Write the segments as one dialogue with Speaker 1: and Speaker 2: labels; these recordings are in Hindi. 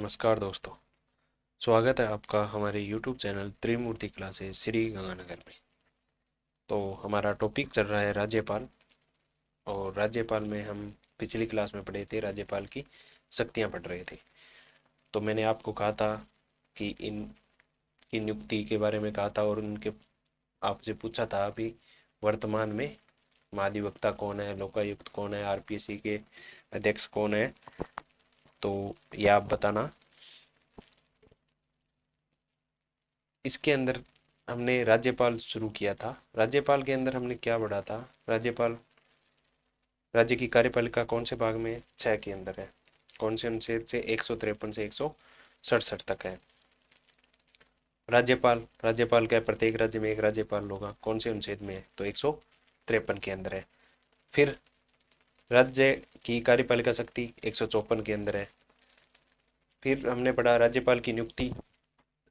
Speaker 1: नमस्कार दोस्तों। स्वागत है आपका हमारे YouTube चैनल त्रिमूर्ति क्लासेस श्री गंगानगर में। तो हमारा टॉपिक चल रहा है राज्यपाल। और राज्यपाल में हम पिछली क्लास में पढ़े थे, राज्यपाल की शक्तियां पढ़ रहे थे। तो मैंने आपको कहा था कि इनकी नियुक्ति के बारे में कहा था और उनके आपसे पूछा था अभी वर्तमान में महाधिवक्ता कौन है, लोकायुक्त कौन है, आरपीएससी के अध्यक्ष कौन है। तो ये आप बताना। इसके अंदर हमने राज्यपाल शुरू किया था। राज्यपाल के अंदर हमने क्या पढ़ा था? राज्यपाल राज्य की कार्यपालिका कौन से भाग में है? 6 के अंदर है। कौन से अनुच्छेद से? 153 से 167 तक है। राज्यपाल राज्यपाल का प्रत्येक राज्य में एक राज्यपाल होगा। कौन से अनुच्छेद में है? तो 153 के अंदर है। फिर राज्य की कार्यपालिका शक्ति 154 के अंदर है। फिर हमने पढ़ा राज्यपाल की नियुक्ति,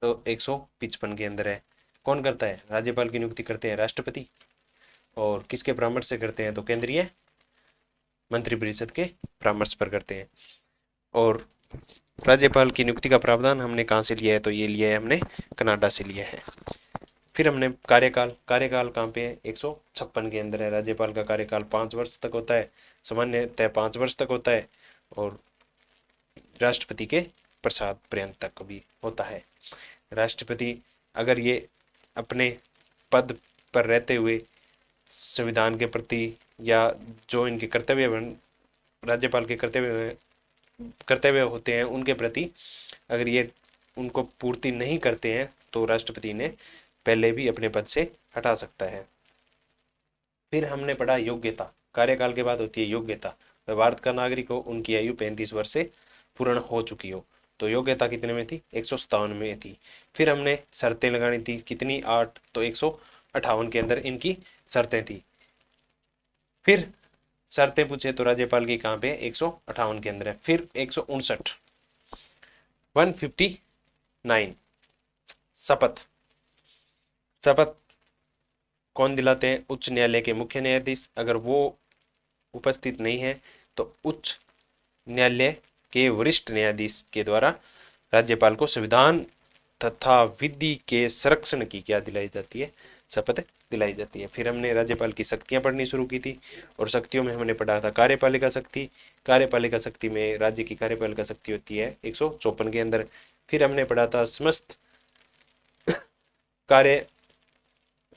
Speaker 1: तो 155 के अंदर है। कौन करता है? राज्यपाल की नियुक्ति करते हैं राष्ट्रपति। और किसके परामर्श से करते हैं? तो केंद्रीय मंत्रिपरिषद के परामर्श पर करते हैं। और राज्यपाल की नियुक्ति का प्रावधान हमने कहाँ से लिया है? तो ये लिया है हमने कनाडा से लिया है। फिर हमने कार्यकाल कार्यकाल कहाँ पे है? 156 के अंदर है। राज्यपाल का कार्यकाल 5 वर्ष तक होता है, सामान्यतः 5 वर्ष तक होता है। और राष्ट्रपति के प्रसाद पर्यंत तक भी होता है। राष्ट्रपति अगर ये अपने पद पर रहते हुए संविधान के प्रति या जो इनके कर्तव्य राज्यपाल के कर्तव्य होते हैं उनके प्रति अगर ये उनको पूर्ति नहीं करते हैं तो राष्ट्रपति ने पहले भी अपने पद से हटा सकता है। फिर हमने पढ़ा योग्यता। कार्यकाल के बाद होती है योग्यता। भारत का नागरिक हो, उनकी आयु 35 वर्ष से पूर्ण हो चुकी हो। तो योग्यता कितने में थी? 157 में थी। फिर हमने शर्तें लगानी थी, कितनी? 8। तो 158 के अंदर इनकी शर्तें थी। फिर शर्तें पूछे तो राज्यपाल की कहाँ पे? 158 के अंदर है। फिर 159 159 शपथ। शपथ कौन दिलाते हैं? उच्च न्यायालय के मुख्य न्यायाधीश। अगर वो उपस्थित नहीं है तो उच्च न्यायालय के वरिष्ठ न्यायाधीश के द्वारा राज्यपाल को संविधान तथा विधि के संरक्षण की क्या दिलाई जाती है? शपथ दिलाई जाती है। फिर हमने राज्यपाल की शक्तियां पढ़नी शुरू की थी और शक्तियों में हमने पढ़ा था कार्यपालिका शक्ति। कार्यपालिका शक्ति में राज्य की कार्यपालिका शक्ति होती है 154 के अंदर। फिर हमने पढ़ा था समस्त कार्य,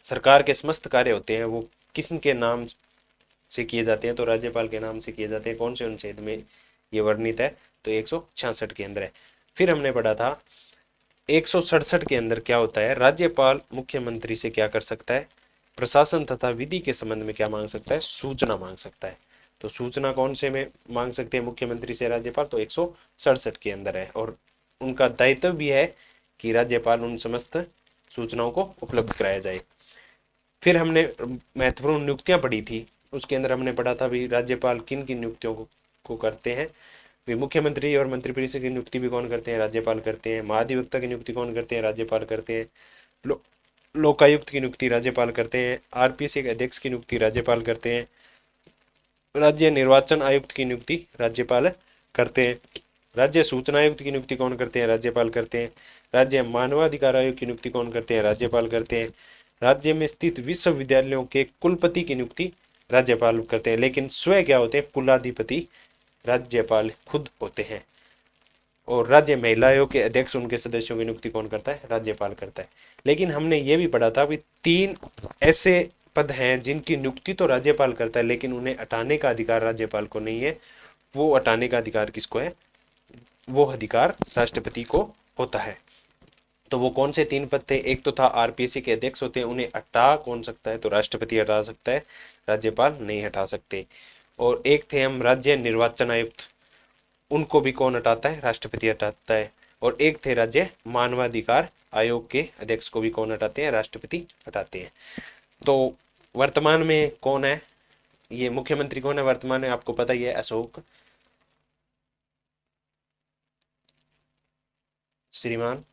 Speaker 1: सरकार के समस्त कार्य होते हैं वो किसके नाम से किए जाते हैं? तो राज्यपाल के नाम से किए जाते हैं। कौन से अनुच्छेद में ये वर्णित है? तो 166 के अंदर है। फिर हमने पढ़ा था 167 के अंदर क्या होता है? राज्यपाल मुख्यमंत्री से क्या कर सकता है? प्रशासन तथा विधि के संबंध में क्या मांग सकता है? सूचना मांग सकता है। तो सूचना कौन से में मांग सकते हैं मुख्यमंत्री से राज्यपाल? तो 167 के अंदर है। और उनका दायित्व भी है कि राज्यपाल उन समस्त सूचनाओं को उपलब्ध कराया जाए। फिर हमने महत्वपूर्ण नियुक्तियां पढ़ी थी। उसके अंदर हमने पढ़ा था भी राज्यपाल किन किन नियुक्तियों को करते हैं। भी मुख्यमंत्री और मंत्रिपरिषद की नियुक्ति भी कौन करते हैं? राज्यपाल करते हैं। महाधिवक्ता की नियुक्ति कौन करते हैं? राज्यपाल करते हैं। लोकायुक्त की नियुक्ति राज्यपाल करते हैं। आरपीएससी के अध्यक्ष की नियुक्ति राज्यपाल करते हैं। राज्य निर्वाचन आयुक्त की नियुक्ति राज्यपाल करते हैं। राज्य सूचना आयुक्त की नियुक्ति कौन करते हैं? राज्यपाल करते हैं। राज्य मानवाधिकार आयोग की नियुक्ति कौन करते हैं? राज्यपाल करते हैं। राज्य में स्थित विश्वविद्यालयों के कुलपति की नियुक्ति राज्यपाल करते हैं। लेकिन स्वयं क्या होते हैं? कुलाधिपति राज्यपाल खुद होते हैं। और राज्य महिला आयोग के अध्यक्ष उनके सदस्यों की नियुक्ति कौन करता है? राज्यपाल करता है। लेकिन हमने ये भी पढ़ा था कि 3 ऐसे पद हैं जिनकी नियुक्ति तो राज्यपाल करता है लेकिन उन्हें हटाने का अधिकार राज्यपाल को नहीं है। वो हटाने का अधिकार किसको है? वो अधिकार राष्ट्रपति को होता है। तो वो कौन से 3 पद थे? एक तो था आरपीएससी के अध्यक्ष होते हैं, उन्हें हटा कौन सकता है? तो राष्ट्रपति हटा सकता है, राज्यपाल नहीं हटा सकते। और एक थे हम राज्य निर्वाचन आयुक्त, उनको भी कौन हटाता है? राष्ट्रपति हटाता है। और एक थे राज्य मानवाधिकार आयोग के अध्यक्ष को भी कौन हटाते हैं? राष्ट्रपति हटाते हैं। तो वर्तमान में कौन है? ये मुख्यमंत्री कौन है वर्तमान में? आपको पता ही है, अशोक, श्रीमान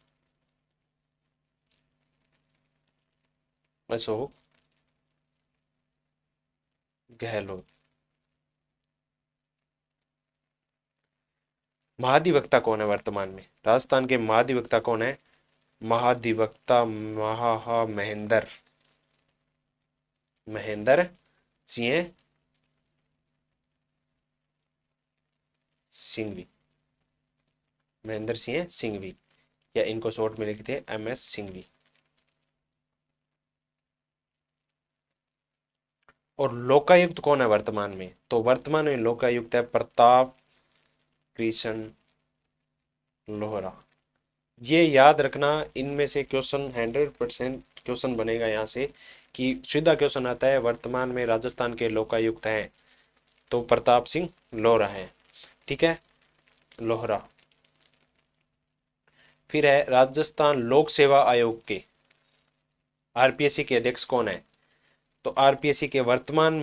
Speaker 1: अशोक गहलोत। महाधिवक्ता कौन है वर्तमान में? राजस्थान के महाधिवक्ता कौन है? महाधिवक्ता महेंद्र महेंद्र सिंह सिंघवी। महेंद्र सिंह सिंघवी, या इनको शॉर्ट में लिखते हैं MS सिंघवी। और लोकायुक्त कौन है वर्तमान में? तो वर्तमान में लोकायुक्त है प्रताप कृष्ण लोहरा। ये याद रखना, इनमें से क्वेश्चन 100% क्वेश्चन बनेगा यहाँ से, कि सीधा क्वेश्चन आता है वर्तमान में राजस्थान के लोकायुक्त हैं तो प्रताप सिंह लोहरा है। ठीक है, लोहरा। फिर है राजस्थान लोक सेवा आयोग के RPSC के अध्यक्ष कौन है? तो RPSC के वर्तमान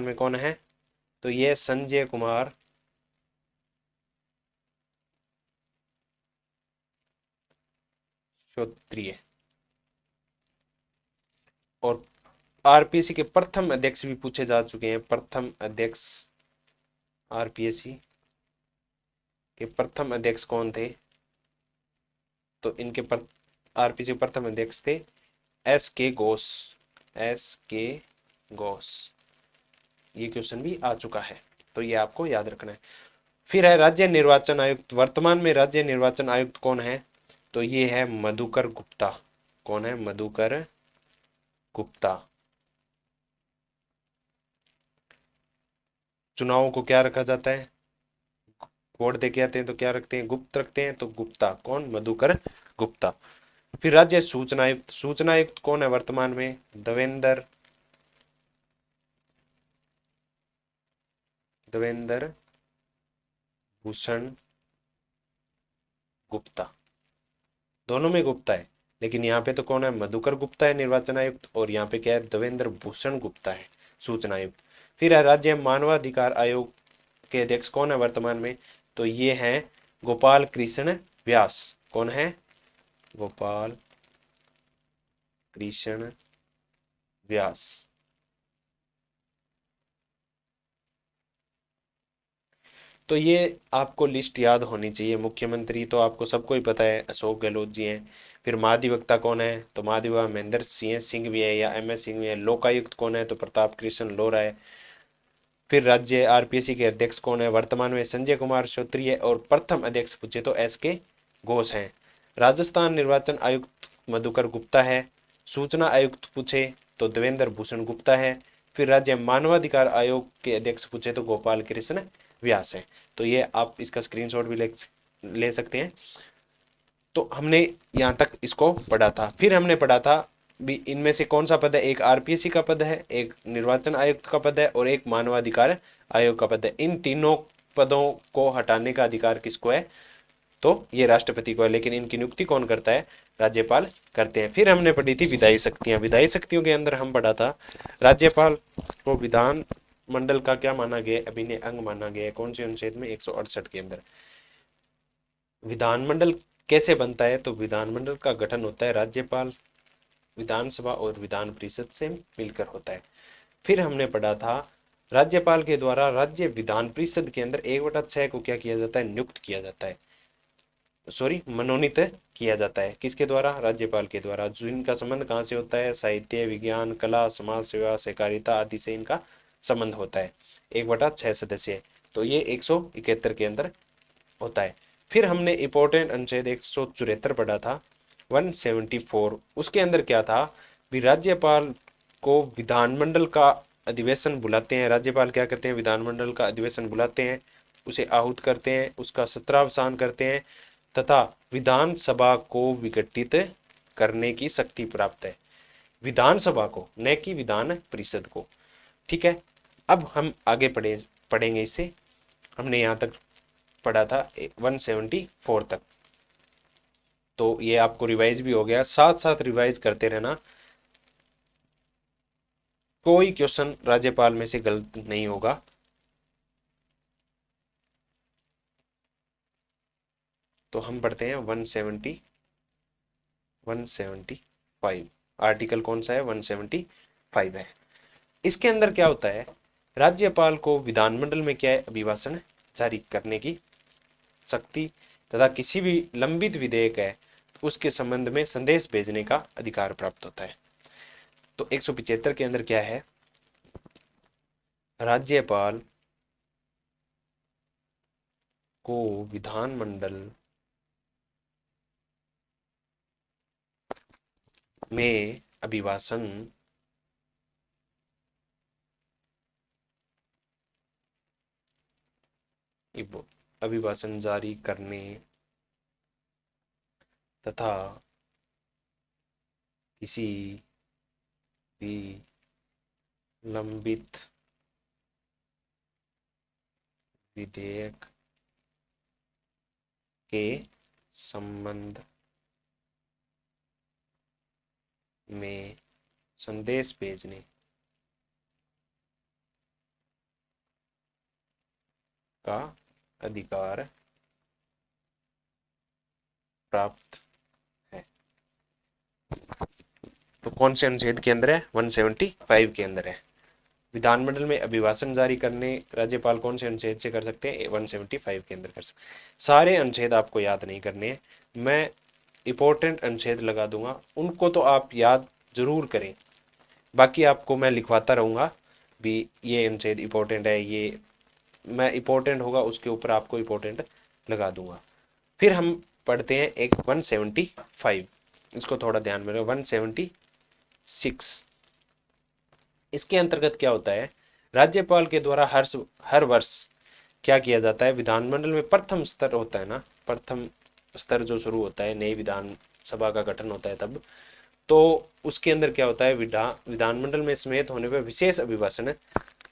Speaker 1: में कौन है? तो ये संजय कुमार श्रोत्रिय। और RPSC के प्रथम अध्यक्ष भी पूछे जा चुके हैं। प्रथम अध्यक्ष RPSC के प्रथम अध्यक्ष कौन थे? तो इनके RPSC प्रथम अध्यक्ष थे SK घोष। SK घोष, ये क्वेश्चन भी आ चुका है, तो ये आपको याद रखना है। फिर है राज्य निर्वाचन आयुक्त। वर्तमान में राज्य निर्वाचन आयुक्त कौन है? तो ये है मधुकर गुप्ता। कौन है? मधुकर गुप्ता। चुनावों को क्या रखा जाता है? वोट दे के आते हैं तो क्या रखते हैं? गुप्त रखते हैं, तो गुप्ता। कौन? मधुकर गुप्ता। फिर राज्य सूचना आयुक्त। सूचना आयुक्त कौन है वर्तमान में? देवेंद्र भूषण गुप्ता। दोनों में गुप्ता है, लेकिन यहाँ पे तो कौन है? मधुकर गुप्ता है निर्वाचन आयुक्त, और यहाँ पे क्या है? देवेंद्र भूषण गुप्ता है सूचना आयुक्त। फिर है राज्य मानवाधिकार आयोग के अध्यक्ष कौन है वर्तमान में? तो ये हैं गोपाल कृष्ण व्यास। कौन है? गोपाल कृष्ण व्यास। तो ये आपको लिस्ट याद होनी चाहिए। मुख्यमंत्री तो आपको सबको ही पता है, अशोक गहलोत जी हैं। फिर महाधिवक्ता कौन है? तो महाधिवक्ता महेंद्र सिंह सिंघवी है या MS सिंघवी है। लोकायुक्त कौन है? तो प्रताप कृष्ण लोहरा है। फिर राज्य RPSC के अध्यक्ष कौन है वर्तमान में? संजय कुमार श्रोत्रिय। और प्रथम अध्यक्ष पूछे तो SK घोष हैं। राजस्थान निर्वाचन आयुक्त मधुकर गुप्ता है। सूचना आयुक्त पूछे तो देवेंद्र भूषण गुप्ता है। फिर राज्य मानवाधिकार आयोग के अध्यक्ष पूछे तो गोपाल कृष्ण व्यास है। तो ये आप इसका स्क्रीनशॉट भी ले सकते हैं। तो हमने यहाँ तक इसको पढ़ा था। फिर हमने पढ़ा था भी इनमें से कौन सा पद है? एक RPSC का पद है, एक निर्वाचन आयुक्त का पद है, और एक मानवाधिकार आयोग का पद है। इन तीनों पदों को हटाने का अधिकार किसको है? तो ये राष्ट्रपति को है, लेकिन इनकी नियुक्ति कौन करता है? राज्यपाल करते हैं। फिर हमने पढ़ी थी विधायी शक्तियां। विधायी शक्तियों के अंदर हम पढ़ा था राज्यपाल को विधान मंडल का क्या माना गया? अभिन्न अंग माना गया है। कौन से अनुच्छेद में? 168 के अंदर। विधानमंडल कैसे बनता है? तो विधानमंडल का गठन होता है राज्यपाल, विधानसभा और विधान परिषद से मिलकर होता है। फिर हमने पढ़ा था राज्यपाल के द्वारा राज्य विधान परिषद के अंदर 1/6 को क्या किया जाता है? नियुक्त किया जाता है, सॉरी मनोनीत किया जाता है। किसके द्वारा? राज्यपाल के द्वारा। जो इनका संबंध कहाँ से होता है? साहित्य, विज्ञान, कला, समाज सेवा, सहकारिता आदि से इनका संबंध होता है। 1/6 सदस्य, तो ये 171 के अंदर होता है। फिर हमने इंपॉर्टेंट अनुच्छेद 174 पढ़ा था, 174। उसके अंदर क्या था? भी राज्यपाल को विधानमंडल का अधिवेशन बुलाते हैं। राज्यपाल क्या करते हैं? विधानमंडल का अधिवेशन बुलाते हैं, उसे आहूत करते हैं, उसका सत्रावसान करते हैं, तथा विधानसभा को विघटित करने की शक्ति प्राप्त है। विधानसभा को, न कि विधान परिषद को। ठीक है, अब हम आगे पढ़ेंगे इसे। हमने यहाँ तक पढ़ा था 174 तक, तो ये आपको रिवाइज भी हो गया। साथ साथ रिवाइज करते रहना, कोई क्वेश्चन राज्यपाल में से गलत नहीं होगा। तो हम पढ़ते हैं 175। आर्टिकल कौन सा है? 175 है। इसके अंदर क्या होता है राज्यपाल को विधानमंडल में क्या है, अभिभाषण जारी करने की शक्ति तथा किसी भी लंबित विधेयक है उसके संबंध में संदेश भेजने का अधिकार प्राप्त होता है। तो 175 के अंदर क्या है, राज्यपाल को विधानमंडल में अभिभाषण जारी करने तथा किसी भी लंबित विधेयक के संबंध में संदेश भेजने का अधिकार प्राप्त है। तो कौन से अनुच्छेद के अंदर है, 175 के अंदर है। विधानमंडल में अभिभाषण जारी करने राज्यपाल कौन से अनुच्छेद से कर सकते हैं, 175 के अंदर कर सकते हैं। सारे अनुच्छेद आपको याद नहीं करने हैं, मैं इंपॉर्टेंट अनुच्छेद लगा दूंगा, उनको तो आप याद जरूर करें, बाकी आपको मैं लिखवाता रहूँगा भी ये अनुच्छेद इंपॉर्टेंट है, ये मैं इंपॉर्टेंट होगा उसके ऊपर आपको इंपॉर्टेंट लगा दूंगा। फिर हम पढ़ते हैं एक 175, इसको थोड़ा ध्यान में रखो। 176 इसके अंतर्गत क्या होता है, राज्यपाल के द्वारा हर वर्ष क्या किया जाता है, विधानमंडल में प्रथम स्तर होता है ना, प्रथम स्तर जो शुरू होता है, नई विधानसभा का गठन होता है तब, तो उसके अंदर क्या होता है, विधानमंडल में समेत होने पर विशेष अभिभाषण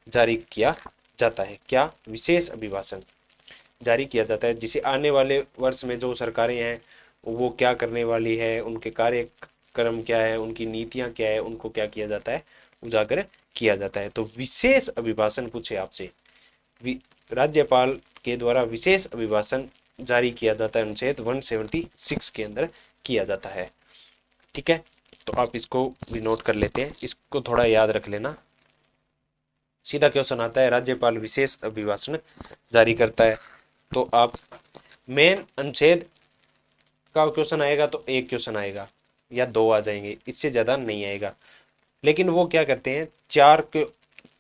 Speaker 1: जारी किया जाता है। क्या, विशेष अभिभाषण जारी किया जाता है, जिसे आने वाले वर्ष में जो सरकारें हैं वो क्या करने वाली है, उनके कार्यक्रम क्या है, उनकी नीतियां क्या है, उनको क्या किया जाता है, उजागर किया जाता है। तो विशेष अभिभाषण पूछे आपसे, राज्यपाल के द्वारा विशेष अभिभाषण जारी किया जाता है, अनुच्छेद 176 के अंदर किया जाता है। ठीक है, तो आप इसको भी नोट कर लेते हैं, इसको थोड़ा याद रख लेना। सीधा क्वेश्चन आता है, राज्यपाल विशेष अभिभाषण जारी करता है, तो आप मेन अनुच्छेद का क्वेश्चन आएगा तो एक क्वेश्चन आएगा या दो आ जाएंगे, इससे ज़्यादा नहीं आएगा। लेकिन वो क्या करते हैं, चार के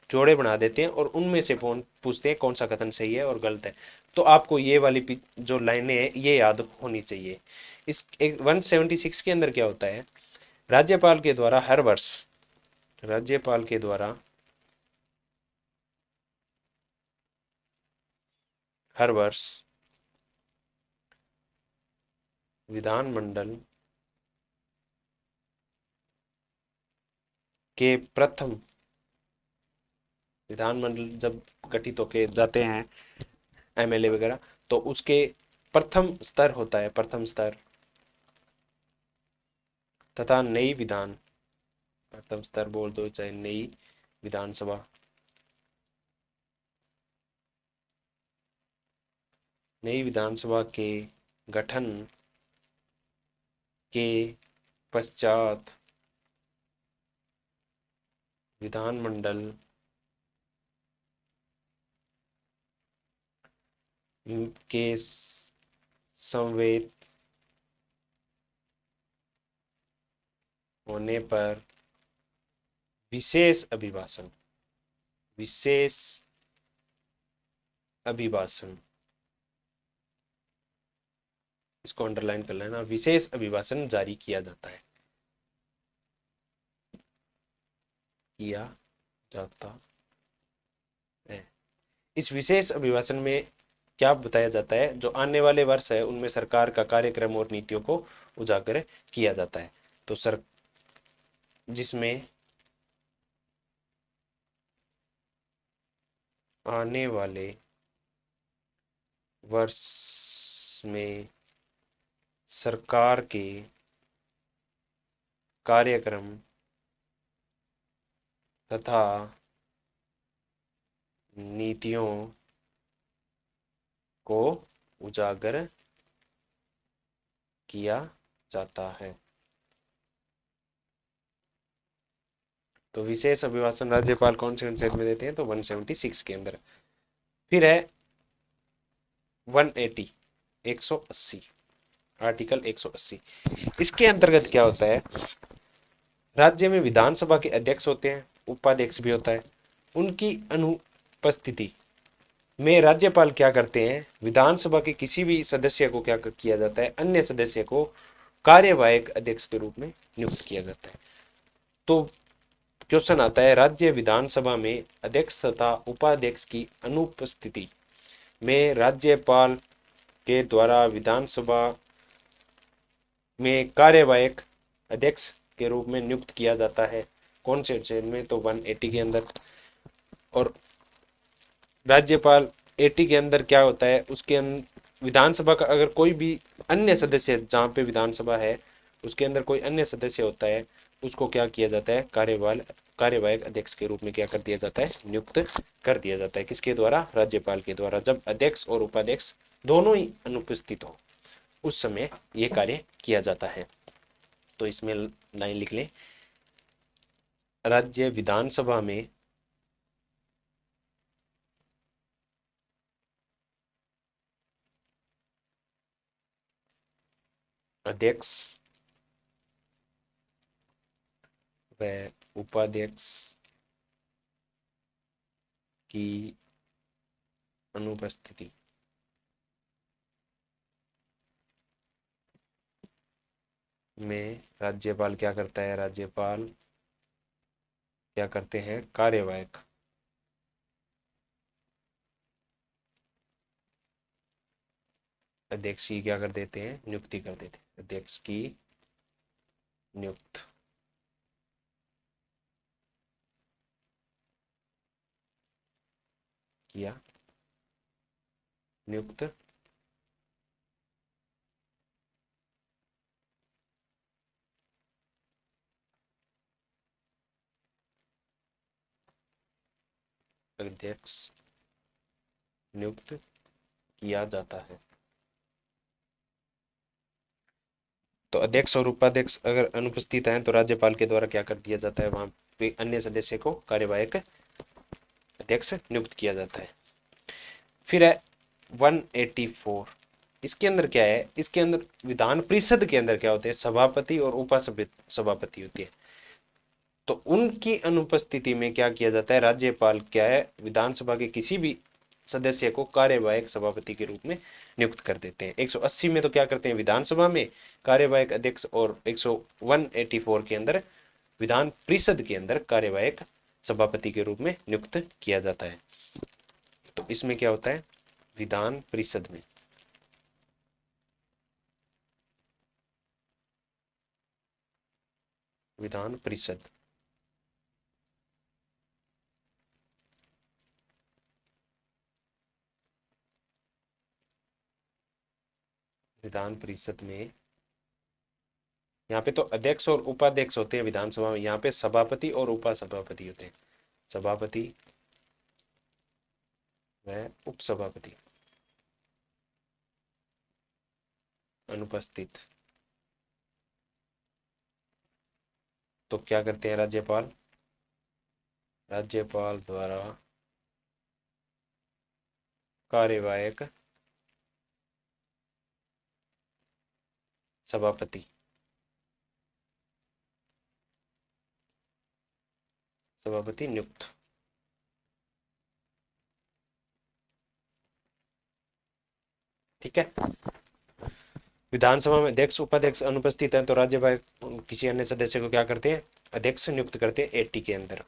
Speaker 1: जोड़े बना देते हैं और उनमें से पूछते हैं कौन सा कथन सही है और गलत है। तो आपको ये वाली जो लाइनें हैं ये याद होनी चाहिए। इस 176 के अंदर क्या होता है, राज्यपाल के द्वारा हर वर्ष विधानमंडल के प्रथम, विधानमंडल जब गठित होके जाते हैं एमएलए वगैरह, तो उसके प्रथम स्तर होता है, प्रथम स्तर तथा प्रथम स्तर बोल दो चाहे नई विधानसभा, नई विधानसभा के गठन के पश्चात विधानमंडल के संवेद होने पर विशेष अभिभाषण, इसको अंडरलाइन कर लेना, विशेष अभिभाषण जारी किया जाता है, किया जाता है। इस विशेष अभिभाषण में क्या बताया जाता है, जो आने वाले वर्ष है उनमें सरकार का कार्यक्रम और नीतियों को उजागर किया जाता है। तो जिसमें आने वाले वर्ष में सरकार के कार्यक्रम तथा नीतियों को उजागर किया जाता है। तो विशेष अभिभाषण राज्यपाल कौन से अनुच्छेद में देते हैं, तो 176 के अंदर। फिर है 180, 180, आर्टिकल 180। इसके अंतर्गत क्या होता है, राज्य में विधानसभा के अध्यक्ष होते हैं, उपाध्यक्ष भी होता है, उनकी अनुपस्थिति में राज्यपाल क्या करते हैं, विधानसभा के किसी भी सदस्य को क्या किया जाता है, अन्य सदस्य को कार्यवाहक अध्यक्ष के रूप में नियुक्त किया जाता है। तो क्वेश्चन आता है, राज्य विधानसभा में अध्यक्ष तथा उपाध्यक्ष की अनुपस्थिति में राज्यपाल के द्वारा विधानसभा में कार्यवाहक अध्यक्ष के रूप में नियुक्त किया जाता है, कौन से अनुच्छेद में, तो 180 के अंदर। और राज्यपाल 80 के अंदर क्या होता है, उसके विधानसभा का अगर कोई भी अन्य सदस्य, जहाँ पे विधानसभा है उसके अंदर कोई अन्य सदस्य होता है, उसको क्या किया जाता है, कार्यवाहक अध्यक्ष के रूप में क्या कर दिया जाता है, नियुक्त कर दिया जाता है। किसके द्वारा, राज्यपाल के द्वारा। जब अध्यक्ष और उपाध्यक्ष दोनों ही अनुपस्थित हो उस समय ये कार्य किया जाता है। तो इसमें लाइन लिख लें, राज्य विधानसभा में अध्यक्ष व उपाध्यक्ष की अनुपस्थिति में राज्यपाल क्या करता है, राज्यपाल क्या करते हैं, कार्यवाहक अध्यक्ष की क्या कर देते हैं, नियुक्ति कर देते हैं, अध्यक्ष की नियुक्त किया, नियुक्त अध्यक्ष नियुक्त किया जाता है। तो अध्यक्ष और उपाध्यक्ष अगर अनुपस्थित हैं तो राज्यपाल के द्वारा क्या कर दिया जाता है, वहां पे अन्य सदस्य को कार्यवाहक अध्यक्ष नियुक्त किया जाता है। फिर है 184, इसके अंदर क्या है, इसके अंदर विधान परिषद के अंदर क्या होते हैं, सभापति और उपसभापति होती है। तो उनकी अनुपस्थिति में क्या किया जाता है, राज्यपाल क्या है, विधानसभा के किसी भी सदस्य को कार्यवाहक सभापति के रूप में नियुक्त कर देते हैं। 180 में तो क्या करते हैं, विधानसभा में कार्यवाहक अध्यक्ष, और 184 के अंदर विधान परिषद के अंदर कार्यवाहक सभापति के रूप में नियुक्त किया जाता है। तो इसमें क्या होता है, विधान परिषद में विधान परिषद विधान परिषद में यहाँ पे तो अध्यक्ष और उपाध्यक्ष होते हैं विधानसभा में, यहाँ पे सभापति और उपसभापति होते हैं, सभापति व उपसभापति अनुपस्थित। तो क्या करते हैं, राज्यपाल द्वारा कार्यवाहक सभापति नियुक्त। ठीक है, विधानसभा में अध्यक्ष उपाध्यक्ष अनुपस्थित है तो राज्यपाल किसी अन्य सदस्य को क्या करते हैं, अध्यक्ष नियुक्त करते हैं 80 के अंदर।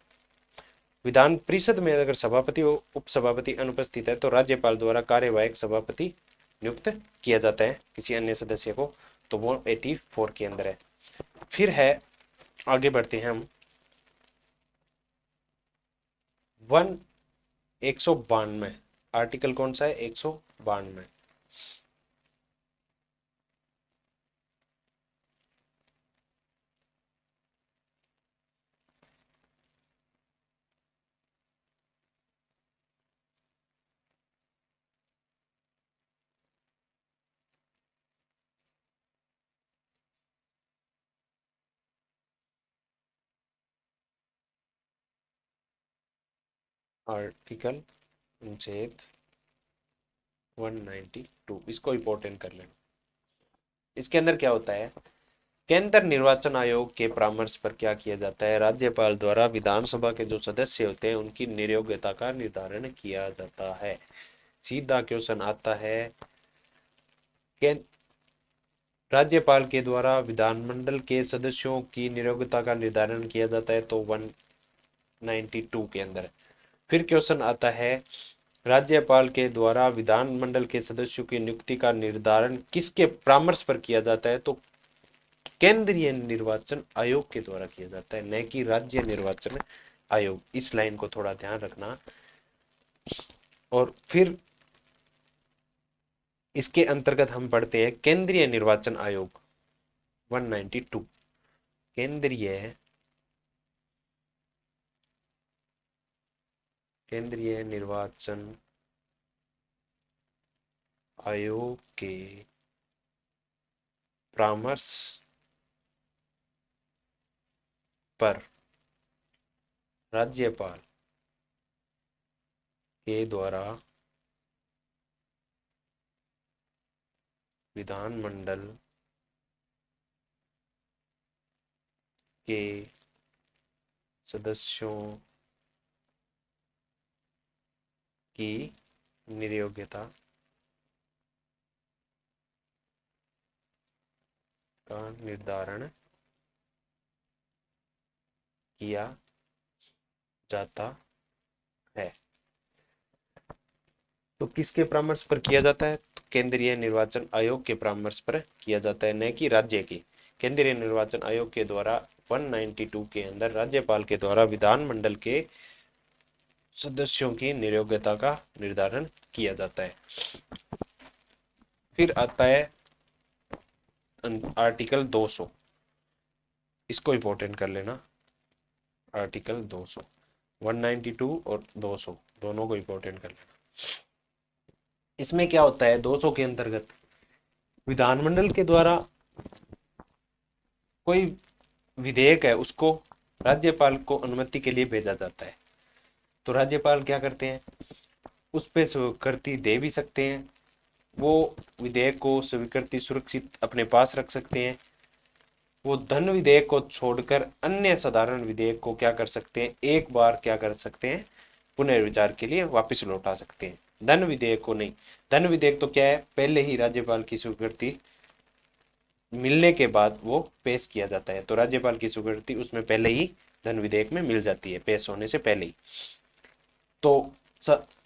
Speaker 1: विधान परिषद में अगर सभापति और उपसभापति अनुपस्थित है तो राज्यपाल द्वारा कार्यवाहक सभापति नियुक्त किया जाता है किसी अन्य सदस्य को, तो वो 84 के अंदर है। फिर है, आगे बढ़ते हैं हम, 192, आर्टिकल कौन सा है, 192। आर्टिकल अनुच्छेद 192, इसको इंपॉर्टेंट कर लेना। इसके अंदर क्या होता है, केंद्र निर्वाचन आयोग के परामर्श पर क्या किया जाता है, राज्यपाल द्वारा विधानसभा के जो सदस्य होते हैं उनकी नियोग्यता का निर्धारण किया जाता है। सीधा क्वेश्चन आता है, राज्यपाल के द्वारा विधानमंडल के सदस्यों की नियोग्यता का निर्धारण किया जाता है, तो 192 के अंदर। फिर क्वेश्चन आता है, राज्यपाल के द्वारा विधानमंडल के सदस्यों की नियुक्ति का निर्धारण किसके परामर्श पर किया जाता है, तो केंद्रीय निर्वाचन आयोग के द्वारा किया जाता है, न कि राज्य निर्वाचन आयोग। इस लाइन को थोड़ा ध्यान रखना। और फिर इसके अंतर्गत हम पढ़ते हैं केंद्रीय निर्वाचन आयोग 192। केंद्रीय निर्वाचन आयोग के परामर्श पर राज्यपाल के द्वारा विधानमंडल के सदस्यों की नियोग्यता का निर्धारण किया जाता है। तो किसके परामर्श पर किया जाता है, तो केंद्रीय निर्वाचन आयोग के परामर्श पर किया जाता है, न कि राज्य की। केंद्रीय निर्वाचन आयोग के द्वारा 192 के अंदर राज्यपाल के द्वारा विधानमंडल के सदस्यों की नियोग्यता का निर्धारण किया जाता है। फिर आता है आर्टिकल 200, इसको इंपॉर्टेंट कर लेना। आर्टिकल 200, 192 और 200 दोनों को इंपॉर्टेंट कर लेना। इसमें क्या होता है, 200 के अंतर्गत विधानमंडल के द्वारा कोई विधेयक है उसको राज्यपाल को अनुमति के लिए भेजा जाता है, तो राज्यपाल क्या करते हैं, उस पे स्वीकृति दे भी सकते हैं। वो विधेयक को स्वीकृति सुरक्षित अपने पास रख सकते हैं। वो धन विधेयक को छोड़कर अन्य साधारण विधेयक को क्या कर सकते हैं, एक बार क्या कर सकते हैं, पुनर्विचार के लिए वापस लौटा सकते हैं। धन विधेयक को नहीं। धन विधेयक तो क्या है, पहले ही राज्यपाल की स्वीकृति मिलने के बाद वो पेश किया जाता है, तो राज्यपाल की स्वीकृति उसमें पहले ही धन विधेयक में मिल जाती है, पेश होने से पहले ही। तो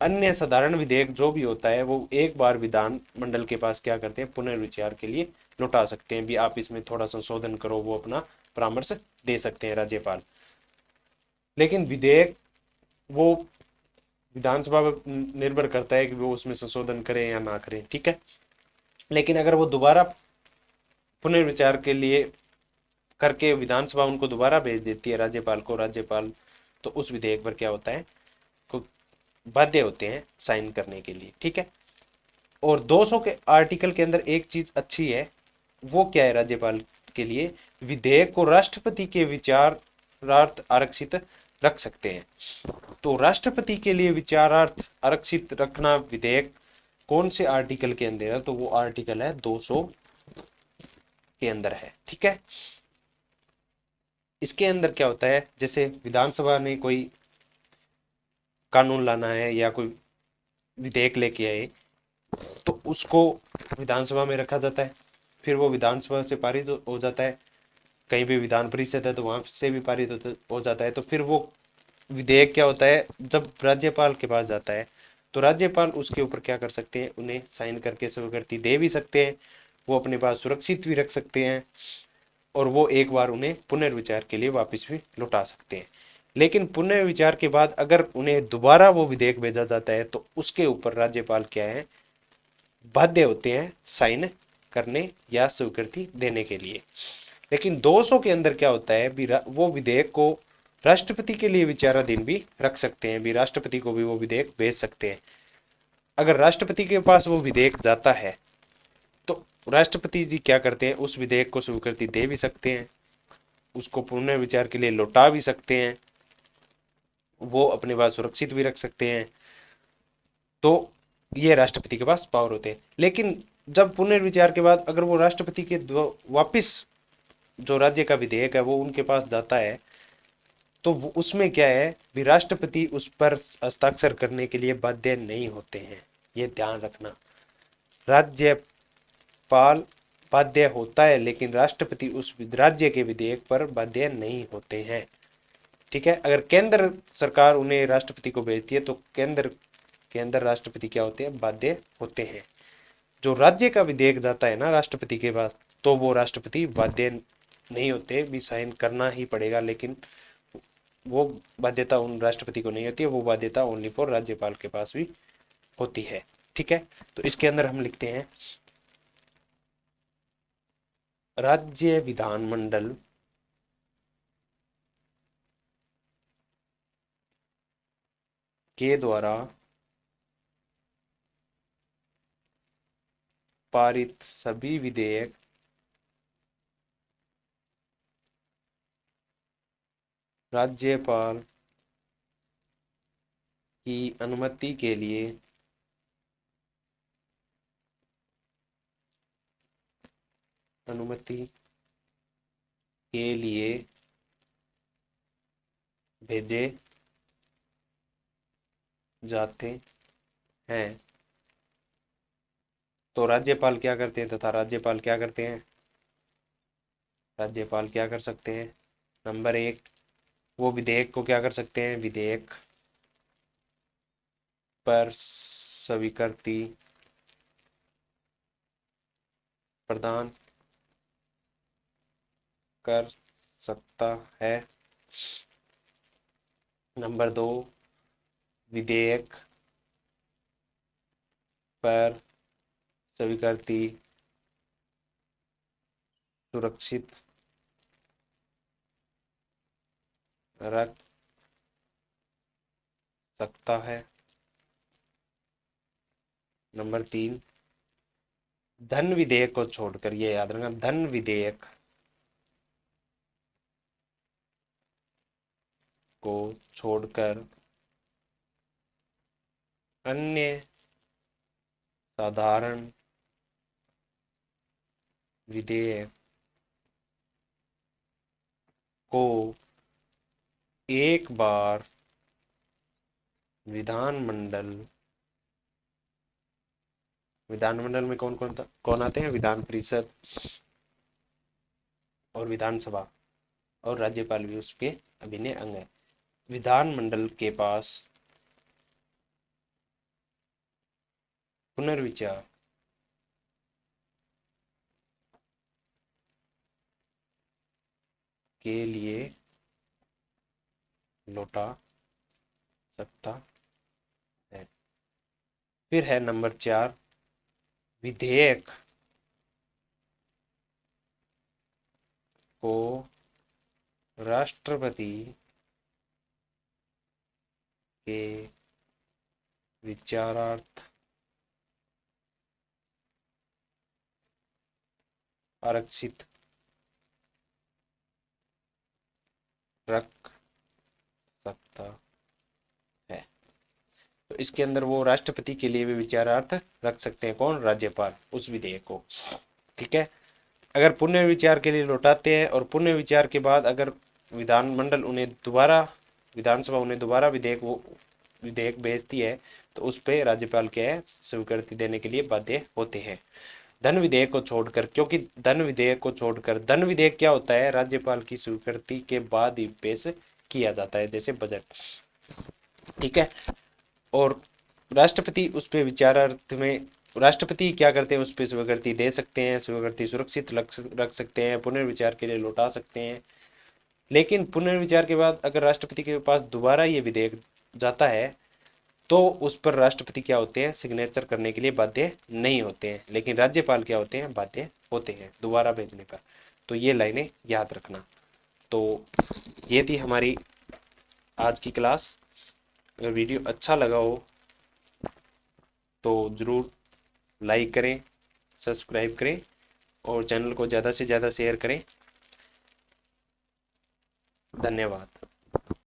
Speaker 1: अन्य साधारण विधेयक जो भी होता है वो एक बार विधान मंडल के पास क्या करते हैं, पुनर्विचार के लिए लौटा सकते हैं, भी आप इसमें थोड़ा संशोधन करो, वो अपना परामर्श दे सकते हैं राज्यपाल। लेकिन विधेयक वो विधानसभा पर निर्भर करता है कि वो उसमें संशोधन करें या ना करें, ठीक है। लेकिन अगर वो दोबारा पुनर्विचार के लिए करके विधानसभा उनको दोबारा भेज देती है राज्यपाल को, राज्यपाल तो उस विधेयक पर क्या होता है, बाध्य होते हैं साइन करने के लिए, ठीक है। और 200 के आर्टिकल के अंदर एक चीज अच्छी है, वो क्या है, राज्यपाल के लिए विधेयक को राष्ट्रपति के विचारार्थ आरक्षित रख सकते हैं। तो राष्ट्रपति के लिए विचारार्थ आरक्षित रखना विधेयक कौन से आर्टिकल के अंदर है, तो वो आर्टिकल है 200 के अंदर है, ठीक है। इसके अंदर क्या होता है, जैसे विधानसभा ने कोई कानून लाना है या कोई विधेयक लेके आए, तो उसको विधानसभा में रखा जाता है, फिर वो विधानसभा से पारित हो जाता है, कहीं भी विधान परिषद है तो वहां से भी पारित हो जाता है। तो फिर वो विधेयक क्या होता है, जब राज्यपाल के पास जाता है तो राज्यपाल उसके ऊपर क्या कर सकते हैं, उन्हें साइन करके स्वीकृति दे भी सकते हैं, वो अपने पास सुरक्षित भी रख सकते हैं, और वो एक बार उन्हें पुनर्विचार के लिए वापस भी लौटा सकते हैं। लेकिन पुनर्विचार के बाद अगर उन्हें दोबारा वो विधेयक भेजा जाता है तो उसके ऊपर राज्यपाल क्या है, बाध्य होते हैं साइन करने या स्वीकृति देने के लिए। लेकिन 200 के अंदर क्या होता है, भी वो विधेयक को राष्ट्रपति के लिए विचाराधीन भी रख सकते हैं, भी राष्ट्रपति को भी वो विधेयक भेज सकते हैं। अगर राष्ट्रपति के पास वो विधेयक जाता है तो राष्ट्रपति जी क्या करते हैं, उस विधेयक को स्वीकृति दे भी सकते हैं, उसको पुनर्विचार के लिए लौटा भी सकते हैं, वो अपने पास सुरक्षित भी रख सकते हैं। तो ये राष्ट्रपति के पास पावर होते हैं। लेकिन जब पुनर्विचार के बाद अगर वो राष्ट्रपति के वापिस जो राज्य का विधेयक है वो उनके पास जाता है, तो उसमें क्या है भी राष्ट्रपति उस पर हस्ताक्षर करने के लिए बाध्य नहीं होते हैं। ये ध्यान रखना, राज्यपाल बाध्य होता है लेकिन राष्ट्रपति उस राज्य के विधेयक पर बाध्य नहीं होते हैं। ठीक है, अगर केंद्र सरकार उन्हें राष्ट्रपति को भेजती है तो केंद्र के अंदर राष्ट्रपति क्या होते हैं, बाध्य होते हैं। जो राज्य का विधेयक जाता है ना राष्ट्रपति के पास, तो वो राष्ट्रपति बाध्य नहीं होते, भी साइन करना ही पड़ेगा, लेकिन वो बाध्यता उन राष्ट्रपति को नहीं होती है, वो बाध्यता ओनली फॉर राज्यपाल के पास भी होती है। ठीक है, तो इसके अंदर हम लिखते हैं राज्य विधानमंडल के द्वारा पारित सभी विधेयक राज्यपाल की अनुमति के लिए अनुमति के लिए भेजे जाते हैं। तो राज्यपाल क्या करते हैं तथा राज्यपाल क्या करते हैं, राज्यपाल क्या कर सकते हैं, नंबर एक, वो विधेयक को क्या कर सकते हैं, विधेयक पर स्वीकृति प्रदान कर सकता है। नंबर दो, विधेयक पर स्वीकृति सुरक्षित रख सकता है। नंबर तीन, धन विधेयक को छोड़कर, ये याद रखना, धन विधेयक को छोड़कर अन्य साधारण विधेयक को एक बार विधानमंडल, विधानमंडल में कौन कौन कौन आते हैं, विधान परिषद और विधानसभा, और राज्यपाल भी उसके अभिन्न अंग है। विधानमंडल के पास पुनर्विचार के लिए लौटा सकता है। फिर है नंबर चार, विधेयक को राष्ट्रपति के विचारार्थ आरक्षित रख सकता है। तो इसके अंदर वो राष्ट्रपति के लिए भी विचारार्थ रख सकते हैं, कौन, राज्यपाल, उस विधेयक को। ठीक है, अगर पुनर्विचार के लिए लौटाते हैं और पुनर्विचार के बाद अगर विधानमंडल उन्हें दोबारा, विधानसभा उन्हें दोबारा विधेयक भेजती है तो उस पर राज्यपाल क्या है, स्वीकृति देने के लिए बाध्य होते हैं। धन विधेयक को छोड़कर, क्योंकि धन विधेयक को छोड़कर, धन विधेयक क्या होता है, राज्यपाल की स्वीकृति के बाद ही पेश किया जाता है, जैसे बजट। ठीक है, और राष्ट्रपति उस पर विचारार्थ में, राष्ट्रपति क्या करते हैं, उस पर स्वीकृति दे सकते हैं, स्वीकृति सुरक्षित रख सकते हैं, पुनर्विचार के लिए लौटा सकते हैं। लेकिन पुनर्विचार के बाद अगर राष्ट्रपति के पास दोबारा ये विधेयक जाता है तो उस पर राष्ट्रपति क्या होते हैं, सिग्नेचर करने के लिए बाध्य नहीं होते हैं, लेकिन राज्यपाल क्या होते हैं, बाध्य होते हैं दोबारा भेजने पर। तो ये लाइनें याद रखना। तो ये थी हमारी आज की क्लास। अगर वीडियो अच्छा लगा हो तो ज़रूर लाइक करें, सब्सक्राइब करें और चैनल को ज़्यादा से ज़्यादा शेयर करें। धन्यवाद।